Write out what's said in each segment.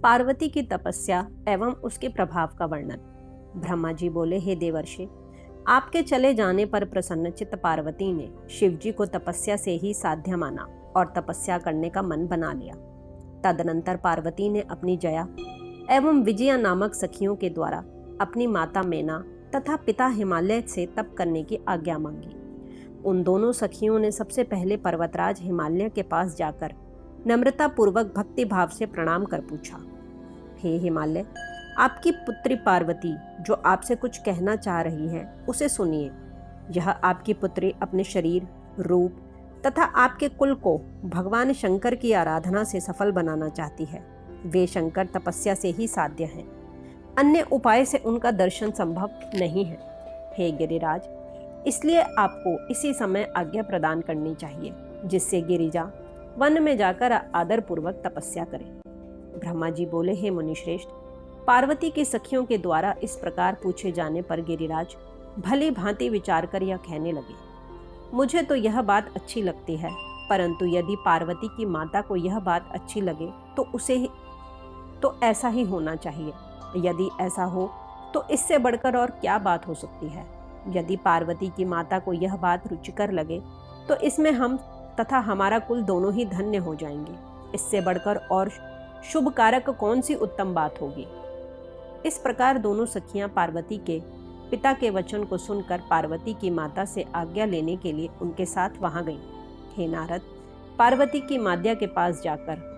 पार्वती की तपस्या एवं उसके प्रभाव का वर्णन। ब्रह्मा जी बोले, हे देवर्षि, आपके चले जाने पर प्रसन्नचित्त पार्वती ने शिव जी को तपस्या से ही साध्य माना और तपस्या करने का मन बना लिया। तदनंतर पार्वती ने अपनी जया एवं विजया नामक सखियों के द्वारा अपनी माता मेना तथा पिता हिमालय से तप करने की आज्ञा मांगी। उन दोनों सखियों ने सबसे पहले पर्वतराज हिमालय के पास जाकर नम्रता पूर्वक भक्ति भाव से प्रणाम कर पूछा, हे हिमालय, आपकी पुत्री पार्वती जो आपसे कुछ कहना चाह रही है उसे सुनिए। यह आपकी पुत्री अपने शरीर, रूप तथा आपके कुल को भगवान शंकर की आराधना से सफल बनाना चाहती है। वे शंकर तपस्या से ही साध्य हैं, अन्य उपाय से उनका दर्शन संभव नहीं है। हे गिरिराज, इसलिए आपको इसी समय आज्ञा प्रदान करनी चाहिए, जिससे गिरिजा वन में जाकर आदर पूर्वक तपस्या करें। ब्रह्मा जी बोले, हे मुनिश्रेष्ठ, पार्वती की सखियों के द्वारा इस प्रकार पूछे जाने पर गिरिराज भली भांति विचार कर यह कहने लगे, मुझे तो यह बात अच्छी लगती है, परंतु यदि पार्वती की माता को यह बात अच्छी लगे तो ऐसा ही होना चाहिए। यदि ऐसा हो तो इससे बढ़कर और क्या बात हो सकती है। यदि पार्वती की माता को यह बात रुचिकर लगे तो इसमें हम तथा हमारा कुल दोनों ही धन्य हो जाएंगे। इससे बढ़कर और शुभ कारक कौन सी उत्तम बात होगी। इस प्रकार दोनों सखियां पार्वती के पिता के वचन को सुनकर पार्वती की माता से आज्ञा लेने के लिए उनके साथ वहां गईं। हे नारद, पार्वती की माद्या के पास जाकर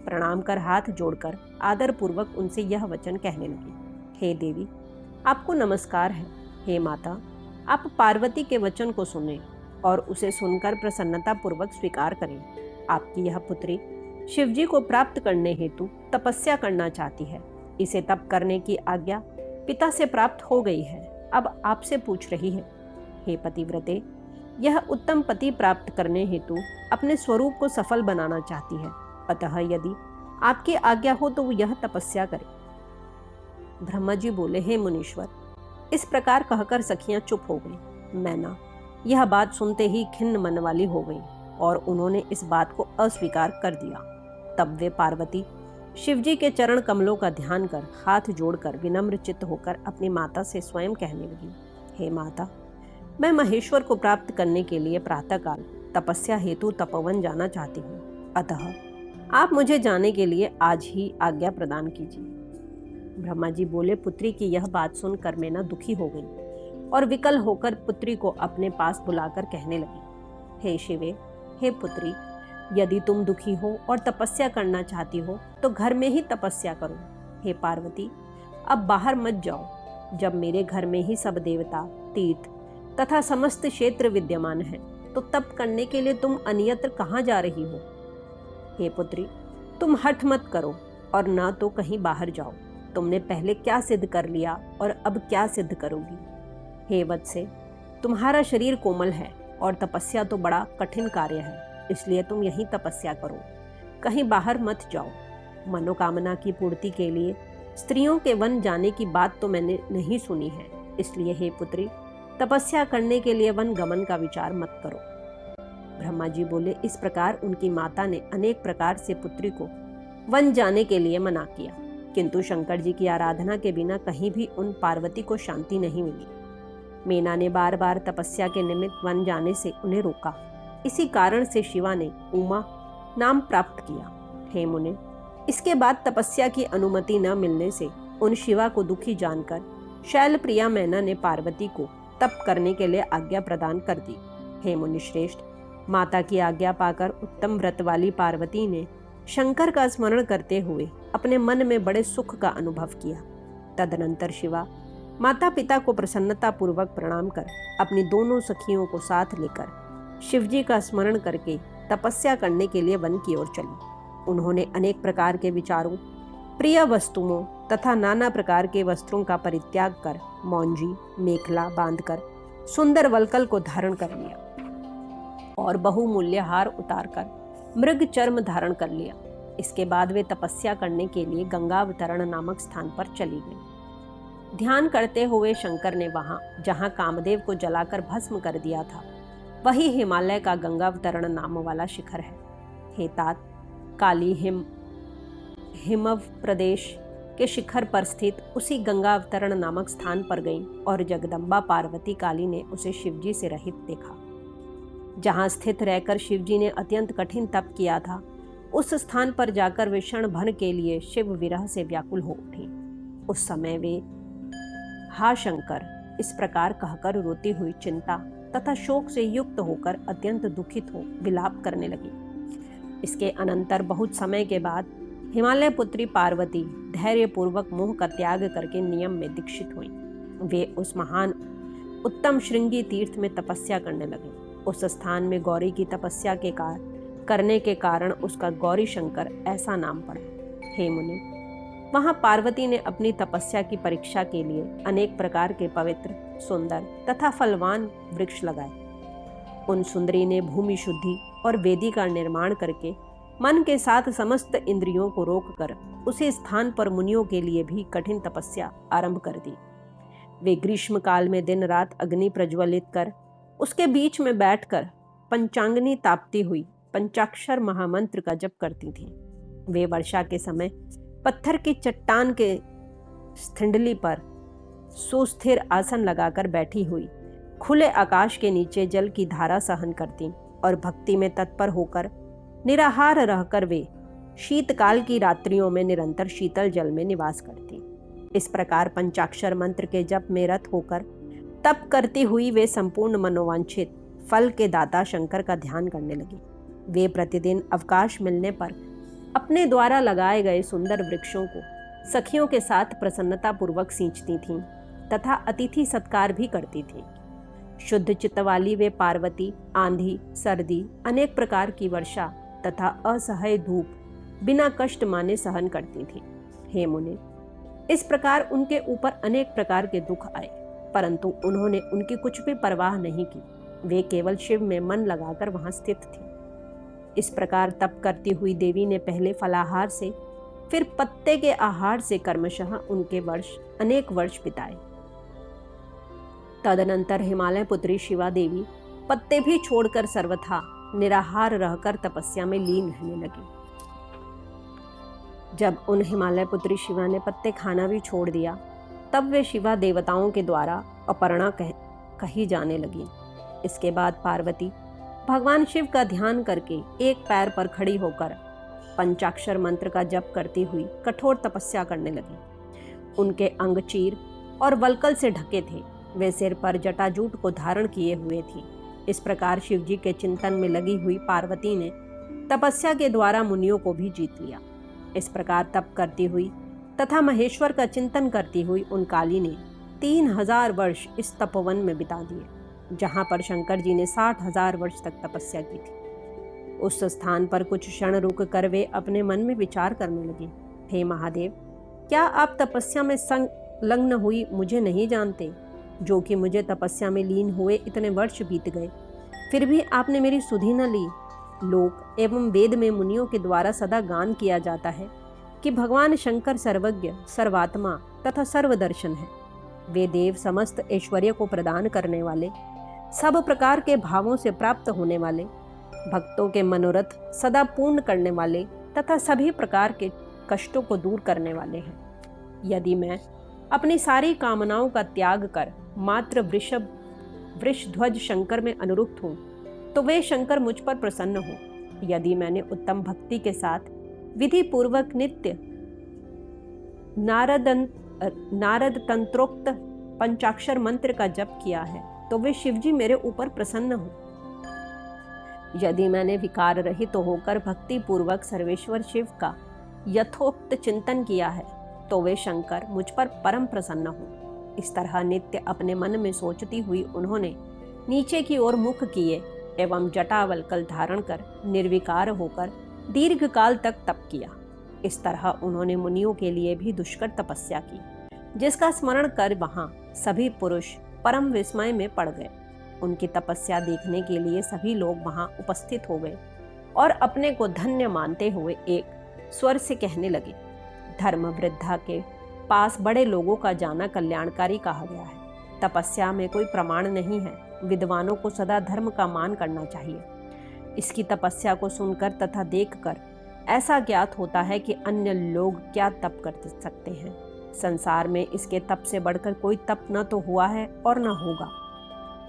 प्रणाम कर हाथ जोड़कर आदर पूर्वक उनसे यह वचन कहने लगे, हे देवी, आपको नमस्कार है। हे माता, आप पार्वती के वचन को सुने और उसे सुनकर प्रसन्नता पूर्वक स्वीकार करें। आपकी यह पुत्री शिवजी को प्राप्त करने हेतु तपस्या करना चाहती है। इसे तप करने की आज्ञा पिता से प्राप्त हो गई है, अब आपसे पूछ रही है। हे पतिव्रते, यह उत्तम पति प्राप्त करने हेतु अपने स्वरूप को सफल बनाना चाहती है, अतः यदि आपकी आज्ञा हो तो वो यह तपस्या करे। ब्रह्मा जी बोले, हे मुनीश्वर, इस प्रकार कहकर सखियां चुप हो गईं। मैना यह बात सुनते ही खिन्न मन वाली हो गई और उन्होंने इस बात को अस्वीकार कर दिया। तब वे पार्वती शिवजी के चरण कमलों का ध्यान कर हाथ जोड़कर विनम्र चित्त होकर अपनी माता से स्वयं कहने लगी, हे माता, मैं महेश्वर को प्राप्त करने के लिए प्रातःकाल तपस्या हेतु तपोवन जाना चाहती हूँ, अतः आप मुझे जाने के लिए आज ही आज्ञा प्रदान कीजिए। ब्रह्मा जी बोले, पुत्री की यह बात सुनकर मेना दुखी हो गई और विकल होकर पुत्री को अपने पास बुलाकर कहने लगी, हे शिवे, हे पुत्री, यदि तुम दुखी हो और तपस्या करना चाहती हो तो घर में ही तपस्या करो। हे पार्वती, अब बाहर मत जाओ। जब मेरे घर में ही सब देवता, तीर्थ तथा समस्त क्षेत्र विद्यमान हैं, तो तप करने के लिए तुम अन्यत्र कहाँ जा रही हो। हे पुत्री, तुम हठ मत करो और ना तो कहीं बाहर जाओ। तुमने पहले क्या सिद्ध कर लिया और अब क्या सिद्ध करोगी। हे वत्से, तुम्हारा शरीर कोमल है और तपस्या तो बड़ा कठिन कार्य है, इसलिए तुम यहीं तपस्या करो, कहीं बाहर मत जाओ। मनोकामना की पूर्ति के लिए स्त्रियों के वन जाने की बात तो मैंने नहीं सुनी है, इसलिए हे पुत्री, तपस्या करने के लिए वन गमन का विचार मत करो। ब्रह्मा जी बोले, इस प्रकार उनकी माता ने अनेक प्रकार से पुत्री को वन जाने के लिए मना किया, किंतु शंकर जी की आराधना के बिना कहीं भी उन पार्वती को शांति नहीं मिली। मेना ने बार बार तपस्या के निमित्त वन जाने से उन्हें रोका। इसी कारण से शिवा ने उमा नाम प्राप्त किया। हे मुने, इसके बाद तपस्या की अनुमति न मिलने से उन शिवा को दुखी जानकर शैलप्रिया मैना ने पार्वती को तप करने के लिए आज्ञा प्रदान कर दी। हे मुनिश्रेष्ठ, माता की आज्ञा पाकर उत्तम व्रत वाली पार्वती ने शंकर का स्मरण करते हुए अपने मन में बड़े सुख का अनुभव किया। तदनंतर शिवा माता पिता को प्रसन्नता पूर्वक प्रणाम कर अपनी दोनों सखियों को साथ लेकर शिवजी का स्मरण करके तपस्या करने के लिए वन की ओर चली। उन्होंने अनेक प्रकार के विचारों, प्रिय वस्तुओं तथा नाना प्रकार के वस्त्रों का परित्याग कर मौंजी मेखला बांधकर सुंदर वल्कल को धारण कर लिया और बहुमूल्य हार उतारकर मृग चर्म धारण कर लिया। इसके बाद वे तपस्या करने के लिए गंगावतरण नामक स्थान पर चली गई। ध्यान करते हुए शंकर ने वहां जहां कामदेव को जलाकर भस्म कर दिया था, वही हिमालय का गंगावतरण नाम वाला शिखर है। हे तात, काली हिमव प्रदेश के शिखर पर स्थित उसी गंगा अवतरण नामक स्थान पर गईं और जगदम्बा पार्वती काली ने उसे शिवजी से रहित देखा। जहां स्थित रहकर शिवजी ने अत्यंत कठिन तप किया था, उस स्थान पर जाकर वे क्षण भर के लिए शिव विरह से व्याकुल हो उठी। उस समय वे हा शंकर इस प्रकार कहकर रोती हुई चिंता तथा शोक से युक्त होकर अत्यंत दुखित हो विलाप करने लगी। इसके अनंतर बहुत समय के बाद हिमालय पुत्री पार्वती धैर्यपूर्वक मोह का त्याग करके नियम में दीक्षित हुई। वे उस महान उत्तम श्रृंगी तीर्थ में तपस्या करने लगे। उस स्थान में गौरी की तपस्या करने के कारण उसका गौरी शंकर ऐसा नाम पड़ा। हे मुनि, वहां पार्वती ने अपनी तपस्या की परीक्षा के लिए अनेक प्रकार के पवित्र, सुंदर तथा फलवान वृक्ष लगाए। उन सुंदरी ने भूमि शुद्धि और वेदी का निर्माण करके मन के साथ समस्त इंद्रियों को रोककर उसी स्थान पर मुनियों के लिए भी कठिन तपस्या आरंभ कर दी। वे ग्रीष्म काल में दिन रात अग्नि प्रज्वलित कर उसके बीच में बैठकर पंचांगनी तापती हुई पंचाक्षर महामंत्र का जप करती थीं। वे वर्षा के समय पत्थर की चट्टान के स्थिंडली पर सुस्थिर आसन लगाकर बैठी हुई खुले आकाश के नीचे जल की धारा सहन करती और भक्ति में तत्पर होकर निराहार रहकर वे शीतकाल की रात्रियों में निरंतर शीतल जल में निवास करती। इस प्रकार पंचाक्षर मंत्र के जप में रत होकर तप करती हुई वे संपूर्ण मनोवांछित फल के दाता शंकर का ध्यान करने लगी। वे प्रतिदिन अवकाश मिलने पर अपने द्वारा लगाए गए सुंदर वृक्षों को सखियों के साथ प्रसन्नता पूर्वक सींचती थीं तथा अतिथि सत्कार भी करती थीं। शुद्ध चित्त वाली वे पार्वती आंधी, सर्दी, अनेक प्रकार की वर्षा तथा असह्य धूप बिना कष्ट माने सहन करती थीं। हे मुनि, इस प्रकार उनके ऊपर अनेक प्रकार के दुख आए, परंतु उन्होंने उनकी कुछ भी परवाह नहीं की। वे केवल शिव में मन लगाकर वहां स्थित थी। इस प्रकार तप करती हुई देवी ने पहले फलाहार से, फिर पत्ते के आहार से क्रमशः उनके अनेक वर्ष बिताए। तदनंतर हिमालय पुत्री शिवा देवी पत्ते भी छोड़कर सर्वथा निराहार रहकर तपस्या में लीन रहने लगी। जब उन हिमालय पुत्री शिवा ने पत्ते खाना भी छोड़ दिया, तब वे शिवा देवताओं के द्वारा अपर्णा कही जाने लगी। इसके बाद पार्वती भगवान शिव का ध्यान करके एक पैर पर खड़ी होकर पंचाक्षर मंत्र का जप करती हुई कठोर तपस्या करने लगी। उनके अंग चीर और वल्कल से ढके थे। वे सिर पर जटाजूट को धारण किए हुए थी। इस प्रकार शिवजी के चिंतन में लगी हुई पार्वती ने तपस्या के द्वारा मुनियों को भी जीत लिया। इस प्रकार तप करती हुई तथा महेश्वर का चिंतन करती हुई उन काली ने 3000 वर्ष इस तपोवन में बिता दिए, जहां पर शंकर जी ने 60,000 वर्ष तक तपस्या की थी। उस स्थान पर कुछ क्षण रुक कर वे अपने मन में विचार करने लगे। हे महादेव, क्या आप तपस्या में संलग्न हुई मुझे नहीं जानते, जो कि मुझे तपस्या में लीन हुए इतने वर्ष बीत गए, फिर भी आपने मेरी सुधि न ली। लोक एवं वेद में मुनियों के द्वारा सदा गान किया जाता है कि भगवान शंकर सर्वज्ञ, सर्वात्मा तथा सर्वदर्शन है। वे देव समस्त ऐश्वर्य को प्रदान करने वाले, सब प्रकार के भावों से प्राप्त होने वाले, भक्तों के मनोरथ सदा पूर्ण करने वाले तथा सभी प्रकार के कष्टों को दूर करने वाले हैं। यदि मैं अपनी सारी कामनाओं का त्याग कर मात्र वृषध्वज शंकर में अनुरुक्त हूँ, तो वे शंकर मुझ पर प्रसन्न हो। यदि मैंने उत्तम भक्ति के साथ विधि पूर्वक नित्य नारद तंत्रोक्त पंचाक्षर मंत्र का जप किया है, तो वे शिवजी मेरे ऊपर प्रसन्न हो। यदि मैंने विकार रहित तो होकर भक्ति पूर्वक सर्वेश्वर शिव का यथोक्त चिंतन किया है, तो वे शंकर मुझ पर परम प्रसन्न हो। इस तरह नित्य अपने मन में सोचती हुई उन्होंने नीचे की ओर मुख किए एवं जटावल्कल धारण कर निर्विकार होकर दीर्घ काल तक तप किया। इस तरह उन्होंने मुनियों के लिए भी दुष्कर तपस्या की, जिसका स्मरण कर वहां सभी पुरुष परम विस्मय में पड़ गए। उनकी तपस्या देखने के लिए सभी लोग वहां उपस्थित हो गए और अपने को धन्य मानते हुए एक स्वर से कहने लगे, धर्म वृद्धा के पास बड़े लोगों का जाना कल्याणकारी कहा गया है। तपस्या में कोई प्रमाण नहीं है। विद्वानों को सदा धर्म का मान करना चाहिए। इसकी तपस्या को सुनकर तथा देखकर ऐसा ज्ञात होता है कि अन्य लोग क्या तप कर सकते हैं। संसार में इसके तप से बढ़कर कोई तप न तो हुआ है और न होगा।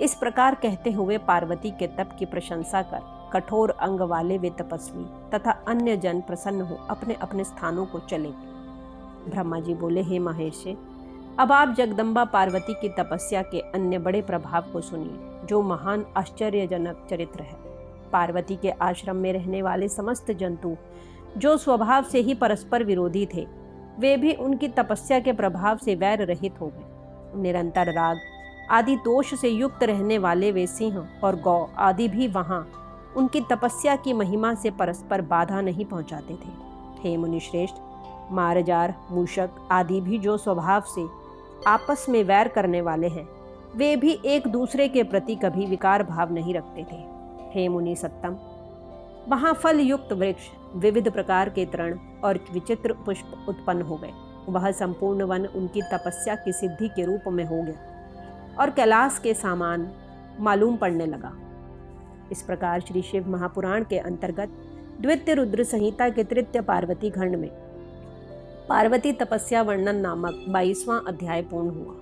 इस प्रकार कहते हुए पार्वती के तप की प्रशंसा कर कठोर अंग वाले वे तपस्वी तथा अन्य जन प्रसन्न हो अपने अपने स्थानों को चले गए। ब्रह्मा जी बोले, हे महेश, अब आप जगदम्बा पार्वती की तपस्या के अन्य बड़े प्रभाव को सुनिए, जो महान आश्चर्यजनक चरित्र है। पार्वती के आश्रम में रहने वाले समस्त जंतु, जो स्वभाव से ही परस्पर विरोधी थे, वे भी उनकी तपस्या के प्रभाव से वैर रहित हो गए। निरंतर राग आदि दोष से युक्त रहने वाले वे सिंह और गौ आदि भी वहां उनकी तपस्या की महिमा से परस्पर बाधा नहीं पहुंचाते थे। हे मुनिश्रेष्ठ, मारजार, मूषक आदि भी जो स्वभाव से आपस में वैर करने वाले हैं, वे भी एक दूसरे के प्रति कभी विकार भाव नहीं रखते थे। हे मुनि सत्तम, वहां फल युक्त वृक्ष, विविध प्रकार के तृण और विचित्र पुष्प उत्पन्न हो गए। वह संपूर्ण वन उनकी तपस्या की सिद्धि के रूप में हो गया और कैलाश के समान मालूम पड़ने लगा। इस प्रकार श्री शिव महापुराण के अंतर्गत द्वितीय रुद्र संहिता के तृतीय पार्वती खंड में पार्वती तपस्या वर्णन नामक 22वां अध्याय पूर्ण हुआ।